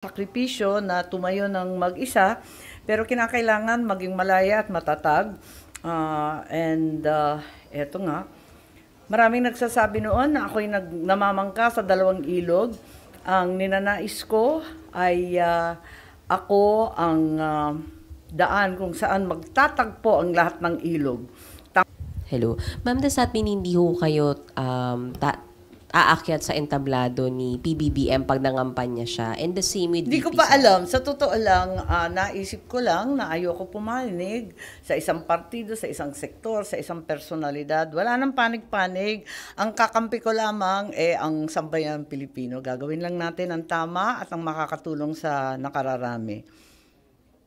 Sakripisyo na tumayo ng mag-isa, pero kinakailangan maging malaya at matatag. Eto nga, maraming nagsasabi noon na ako'y namamangka sa dalawang ilog. Ang ninanais ko ay ako ang daan kung saan magtatagpo ang lahat ng ilog. Hello. Ma'am, does that mean hindi ho kayo aakyat sa entablado ni PBBM pag nangampanya siya? And the same with Hindi ko VP pa Sara. alam. Sa totoo lang, naisip ko lang na ayoko pumanig sa isang partido, sa isang sektor, sa isang personalidad. Wala nang panig-panig. Ang kakampi ko lamang ang sambayan Pilipino. Gagawin lang natin ang tama at ang makakatulong sa nakararami.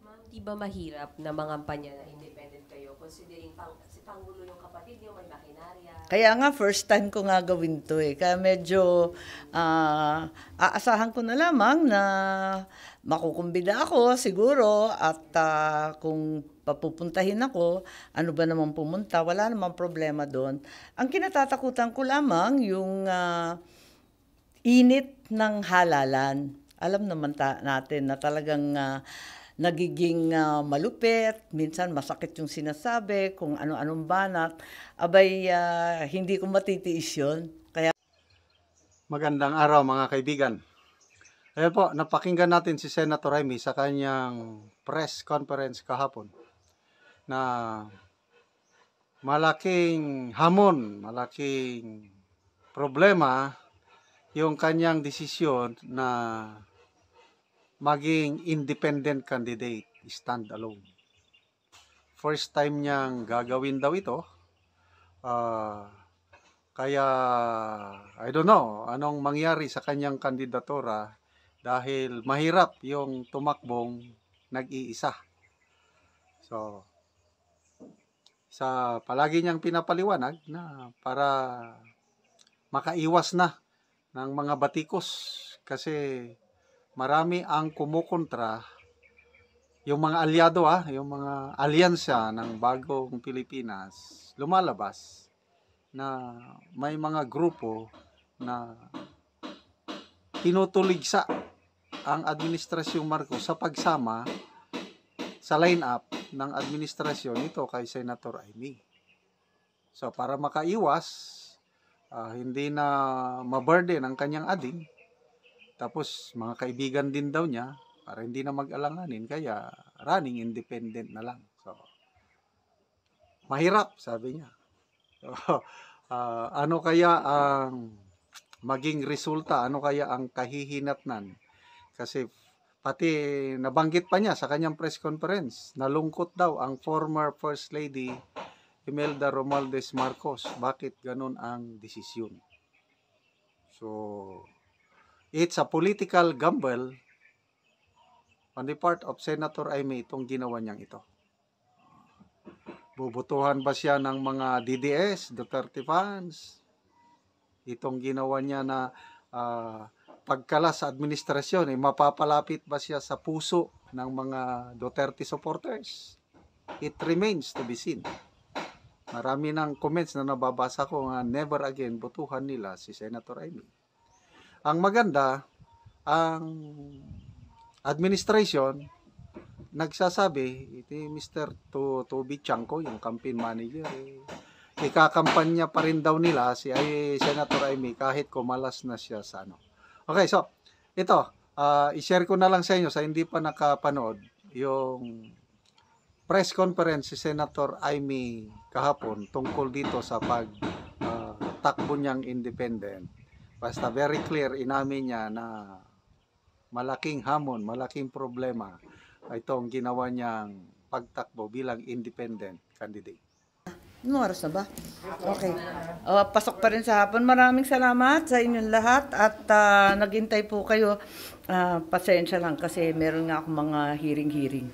Ma'am, di ba mahirap na mangampanya na independent kayo considering si Pangulo yung kapatid niyo, may makinarya? Kaya nga, first time ko nga gawin to Kaya medyo aasahan ko na lamang na makukumbida ako siguro at kung papupuntahin ako, ano ba naman pumunta, wala namang problema doon. Ang kinatatakutan ko lamang yung init ng halalan. Alam naman natin na talagang nagiging malupit, minsan masakit yung sinasabi, kung ano-anong banat. Abay, hindi ko matitiis yun. Kaya Magandang araw mga kaibigan. Ayan po, napakinggan natin si Senator Amy sa kanyang press conference kahapon na malaking hamon, malaking problema yung kanyang desisyon na maging independent candidate, stand alone. First time niyang gagawin daw ito. Kaya, I don't know, anong mangyari sa kanyang kandidatura dahil mahirap yung tumakbong nag-iisa. So, sa palagi niyang pinapaliwanag na para makaiwas na ng mga batikos kasi marami ang kumukontra, yung mga alyado yung mga alyansa ng bagong Pilipinas, lumalabas na may mga grupo na tinutuligsa ang Administrasyong Marcos sa pagsama sa line-up ng administrasyon nito kay Senator Amy. So para makaiwas, hindi na maburden ang kanyang ading, tapos mga kaibigan din daw niya para hindi na mag-alanganin, kaya running independent na lang. So mahirap, sabi niya. So, ano kaya ang maging resulta? Ano kaya ang kahihinatnan? Kasi pati nabanggit pa niya sa kanyang press conference, nalungkot daw ang former First Lady Imelda Romualdez Marcos. Bakit ganun ang desisyon? So, it's a political gamble on the part of Senator Amy itong ginawa niyang ito. Bubutuhan ba siya ng mga DDS, Duterte fans? Itong ginawa niya na pagkalas sa administrasyon, mapapalapit ba siya sa puso ng mga Duterte supporters? It remains to be seen. Marami ng comments na nababasa ko nga never again butuhan nila si Senator Amy. Ang maganda, ang administration nagsasabi, iti Mr. Toby Chanco, yung campaign manager, ikakampanya pa rin daw nila si Senator Amy kahit kumalas na siya sa ano. Okay, so ito, i-share ko na lang sa inyo sa hindi pa nakapanood yung press conference si Senator Amy kahapon tungkol dito sa takbo niyang independent. Basta very clear, inamin niya na malaking hamon, malaking problema itong ginawa niyang pagtakbo bilang independent candidate. Anong oras na ba? Okay. Pasok pa rin sa hapon. Maraming salamat sa inyong lahat at naghintay po kayo. Pasensya lang kasi meron nga akong mga hearing.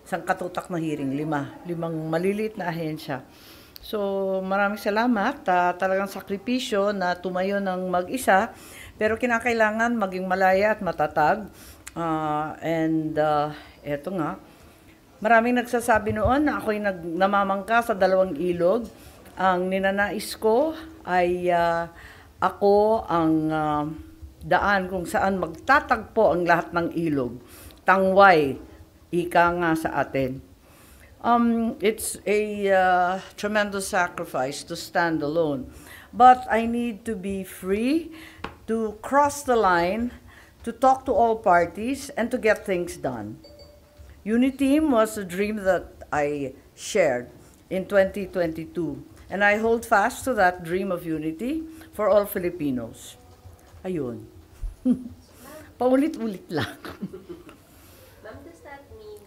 Isang katutak na hearing, limang maliliit na ahensya. So maraming salamat. Talagang sakripisyo na tumayo ng mag-isa, pero kinakailangan maging malaya at matatag. Eto nga, maraming nagsasabi noon na ako'y namamangka sa dalawang ilog. Ang ninanais ko ay ako ang daan kung saan magtatagpo ang lahat ng ilog. Tangway, ika nga sa atin. It's a tremendous sacrifice to stand alone. But I need to be free to cross the line, to talk to all parties, and to get things done. Uniteam was a dream that I shared in 2022, and I hold fast to that dream of unity for all Filipinos. Ayun. Paulit-ulit lang. Ma'am, does that mean,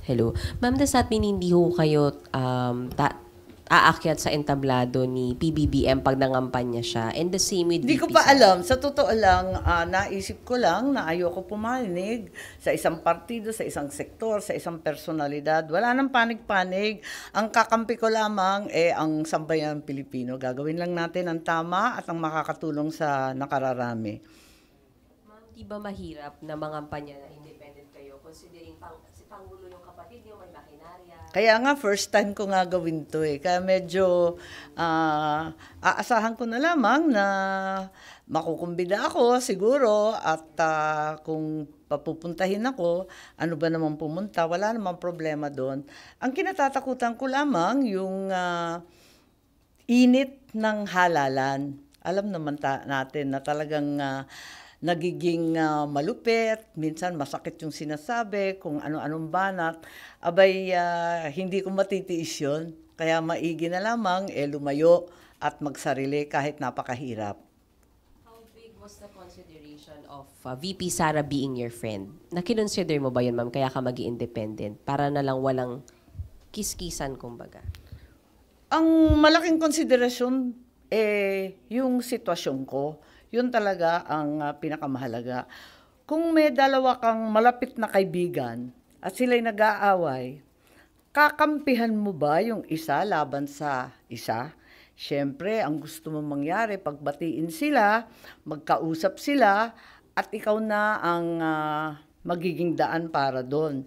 hello? Ma'am, does that mean hindi ho kayo aakyat sa entablado ni PBBM pag nangampanya siya? And the same with Hindi ko VP pa Sara. alam. Sa totoo lang, naisip ko lang na ayoko pumanig sa isang partido, sa isang sektor, sa isang personalidad. Wala nang panig-panig. Ang kakampi ko lamang ang sambayan Pilipino. Gagawin lang natin ang tama at ang makakatulong sa nakararami. Ma'am, di ba mahirap na mangampanya na independent kayo considering si Pangulo yung kapatid niyo, may makinarya? Kaya nga, first time ko nga gawin to Kaya medyo aasahan ko na lamang na makukumbida ako siguro at kung papupuntahin ako, ano ba naman pumunta, wala namang problema doon. Ang kinatatakutan ko lamang yung init ng halalan. Alam naman natin na talagang nagiging malupit, minsan masakit yung sinasabi, kung ano-anong banat, abay hindi ko matitiis yun. Kaya maigi na lamang lumayo at magsarili kahit napakahirap. How big was the consideration of VP Sara being your friend? Nakinonsider mo ba yun, ma'am, kaya ka mag-independent? Para na lang walang kiskisan, kumbaga. Ang malaking konsiderasyon yung sitwasyon ko. Yun talaga ang pinakamahalaga. Kung may dalawa kang malapit na kaibigan at sila'y nag-aaway, kakampihan mo ba yung isa laban sa isa? Siyempre, ang gusto mong mangyari, pagbatiin sila, magkausap sila, at ikaw na ang magiging daan para doon.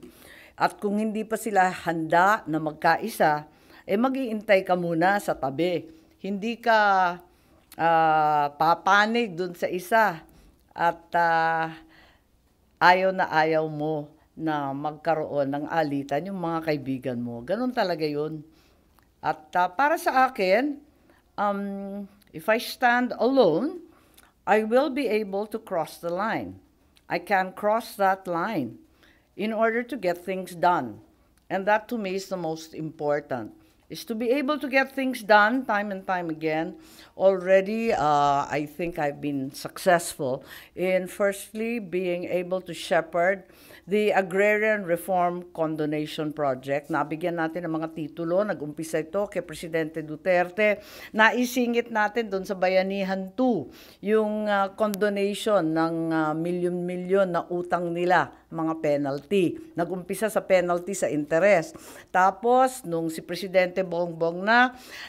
At kung hindi pa sila handa na magkaisa, mag-iintay ka muna sa tabi. Hindi ka papanig dun sa isa at ayaw na ayaw mo na magkaroon ng alitan yung mga kaibigan mo. Ganun talaga yun. At para sa akin, if I stand alone, I will be able to cross the line. I can cross that line in order to get things done. And that to me is the most important. Is to be able to get things done time and time again. Already, I think I've been successful in firstly being able to shepherd the Agrarian Reform Condonation Project. Nabigyan natin ng mga titulo, nag-umpisa ito kay Presidente Duterte. Naisingit natin doon sa Bayanihan 2, yung condonation ng milyon-milyon na utang nila, mga penalty. Nag-umpisa sa penalty sa interest. Tapos, nung si Presidente Bongbong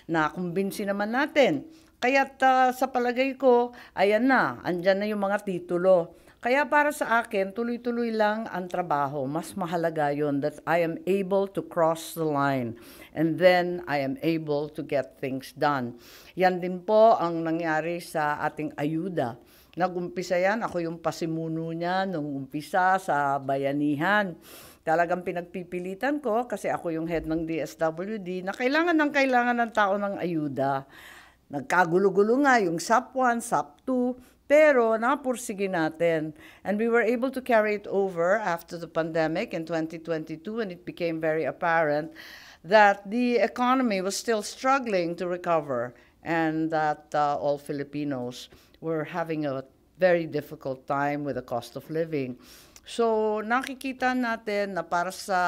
nakumbinsi naman natin. Kaya't sa palagay ko, ayan na, andyan na yung mga titulo. Kaya para sa akin, tuloy-tuloy lang ang trabaho. Mas mahalaga yun that I am able to cross the line. And then I am able to get things done. Yan din po ang nangyari sa ating ayuda. Nag-umpisa yan, ako yung pasimuno niya nung umpisa sa Bayanihan. Talagang pinagpipilitan ko kasi ako yung head ng DSWD na kailangan ng tao ng ayuda. Nagkagulo-gulo nga yung SAP 1, SAP 2, pero napursige natin. And we were able to carry it over after the pandemic in 2022 when it became very apparent that the economy was still struggling to recover and that all Filipinos were having a very difficult time with the cost of living. So nakikita natin na para sa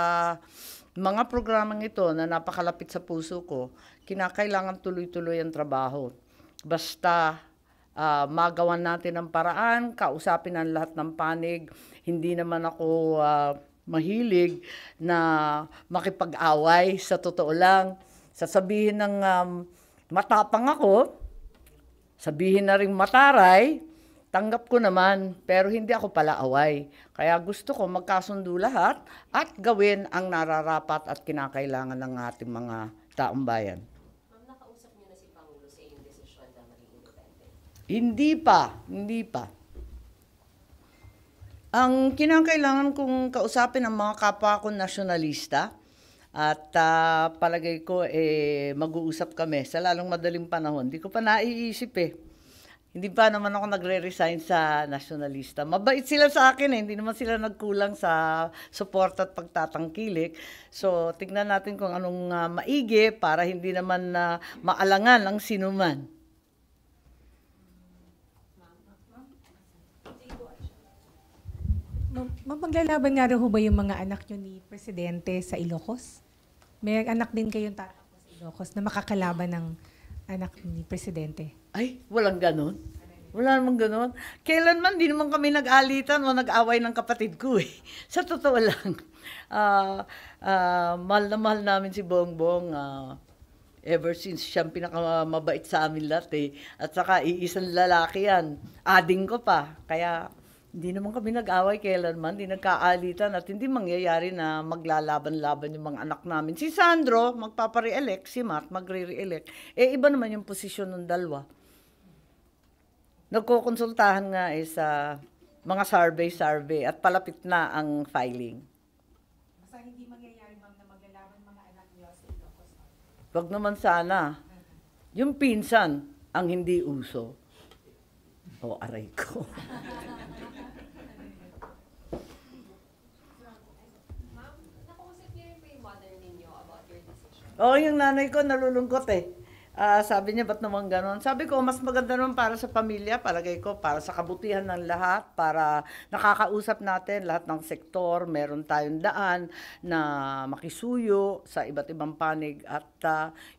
mga programang ito na napakalapit sa puso ko, kinakailangan tuloy-tuloy ang trabaho. Basta magawan natin ang paraan, kausapin ang lahat ng panig. Hindi naman ako mahilig na makipag-away, sa totoo lang. Sasabihin ng matapang ako, sabihin na rin mataray, tanggap ko naman, pero hindi ako pala away. Kaya gusto ko magkasundo lahat at gawin ang nararapat at kinakailangan ng ating mga taong bayan. Ma'am, nakausap niyo na si Pangulo sa iyong desisyon na maging independent? Hindi pa, hindi pa. Ang kinakailangan kong kausapin ang mga kapwa ko nasyonalista at palagay ko mag-uusap kami sa lalong madaling panahon. Hindi ko pa naiisip eh. Hindi pa naman ako nagre-resign sa nasyonalista. Mabait sila sa akin eh. Hindi naman sila nagkulang sa support at pagtatangkilik. So, tignan natin kung anong maigi para hindi naman maalangan ang sinuman. Maglalaban nga rin ho ba yung mga anak nyo ni Presidente sa Ilocos? May anak din kayong tatakbo sa Ilocos na makakalaban ng anak ni Presidente. Ay, walang ganon. Wala namang ganon. Kailanman, di naman kami nag-alitan o nag-away ng kapatid ko eh. Sa totoo lang. Mahal na mahal namin si Bongbong. Ever since siyang pinakamabait sa amin lahat eh. At saka iisang lalaki yan. Ading ko pa. Kaya hindi naman kami nag-away kailanman, hindi nagkaalitan at hindi mangyayari na maglalaban-laban yung mga anak namin. Si Sandro, magpapare-elect, si Matt, magre-re-elect. Iba naman yung posisyon ng dalawa. Nagkukonsultahan nga sa mga survey at palapit na ang filing. Basta hindi mangyayari, ma'am, na maglalaban mga anak nyo sa Ilocos. Wag naman sana. Yung pinsan ang hindi uso. O, aray ko. Oo, yung nanay ko nalulungkot eh. Sabi niya, ba't naman ganon? Sabi ko, mas maganda naman para sa pamilya, palagay ko, para sa kabutihan ng lahat, para nakakausap natin lahat ng sektor, meron tayong daan na makisuyo sa iba't ibang panig. At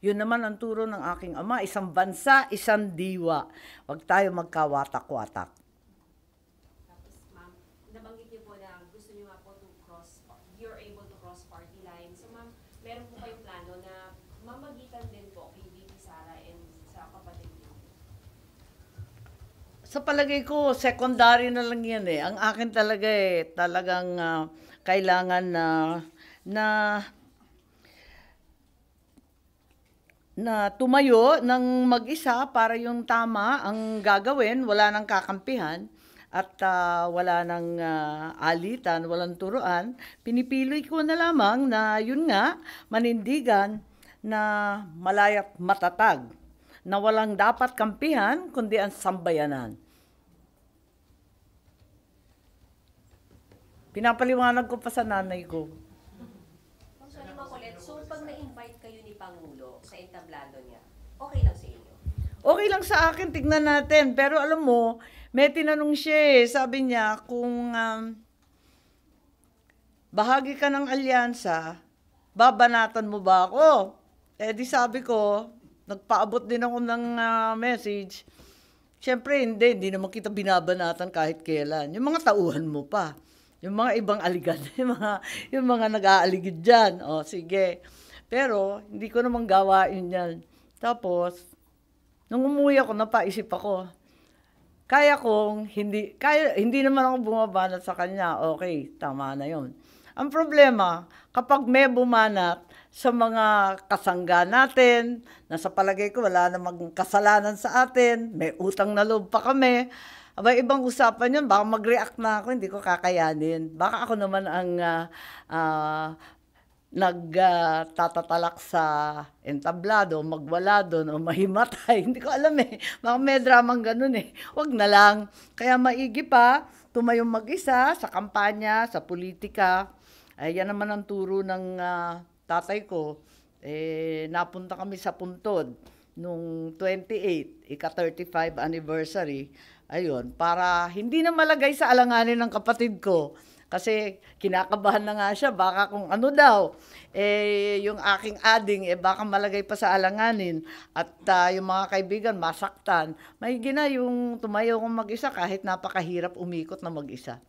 yun naman ang turo ng aking ama, isang bansa, isang diwa. Huwag tayo magkawatak-watak. Tapos, ma'am, nabanggit niyo po na gusto niyo nga po you're able to cross party lines. So, ma'am, meron po kayong plano na mamagitan din po kay VP Sara and sa kapatid niyo? Sa palagay ko, secondary na lang yan eh. Ang akin talaga talagang kailangan na tumayo ng mag-isa para yung tama ang gagawin, wala nang kakampihan at wala nang alitan, walang turuan. Pinipili ko na lamang na yun nga, manindigan na malayak matatag, na walang dapat kampihan kundi ang sambayanan. Pinapaliwanag ko pa sa nanay ko. Sorry, makulit. So, pag na-invite kayo ni Pangulo sa entablado niya, okay lang sa inyo? Okay lang sa akin, tignan natin. Pero alam mo, may tinanong siya sabi niya, kung bahagi ka ng alyansa, babanatan mo ba ako? Di sabi ko, nagpaabot din ako ng message. Siyempre, hindi naman kita binabanatan kahit kailan. Yung mga tauhan mo pa. Yung mga ibang aligad, yung mga nag-aaligid dyan. O, sige. Pero, hindi ko naman gawain yan. Tapos, nung umuwi ako, napaisip ako, hindi naman ako bumabanat sa kanya. Okay, tama na yon. Ang problema, kapag may bumanat sa mga kasangga natin, na sa palagay ko wala namang kasalanan sa atin, may utang na loob pa kami, abay, ibang usapan yun, baka mag-react na ako, hindi ko kakayanin. Baka ako naman ang nagtatatalak sa entablado, magwala doon o mahimatay. Hindi ko alam eh. Baka may dramang ganun eh. Wag na lang. Kaya maigi pa, tumayong mag-isa sa kampanya, sa politika. Yan naman ang turo ng tatay ko. Napunta kami sa Puntod nung 28, ika-35 anniversary. Ayun, para hindi na malagay sa alanganin ng kapatid ko. Kasi kinakabahan na nga siya, baka kung ano daw, yung aking ading, baka malagay pa sa alanganin. At yung mga kaibigan, masaktan. May gina yung tumayo kong mag-isa kahit napakahirap umikot na mag-isa.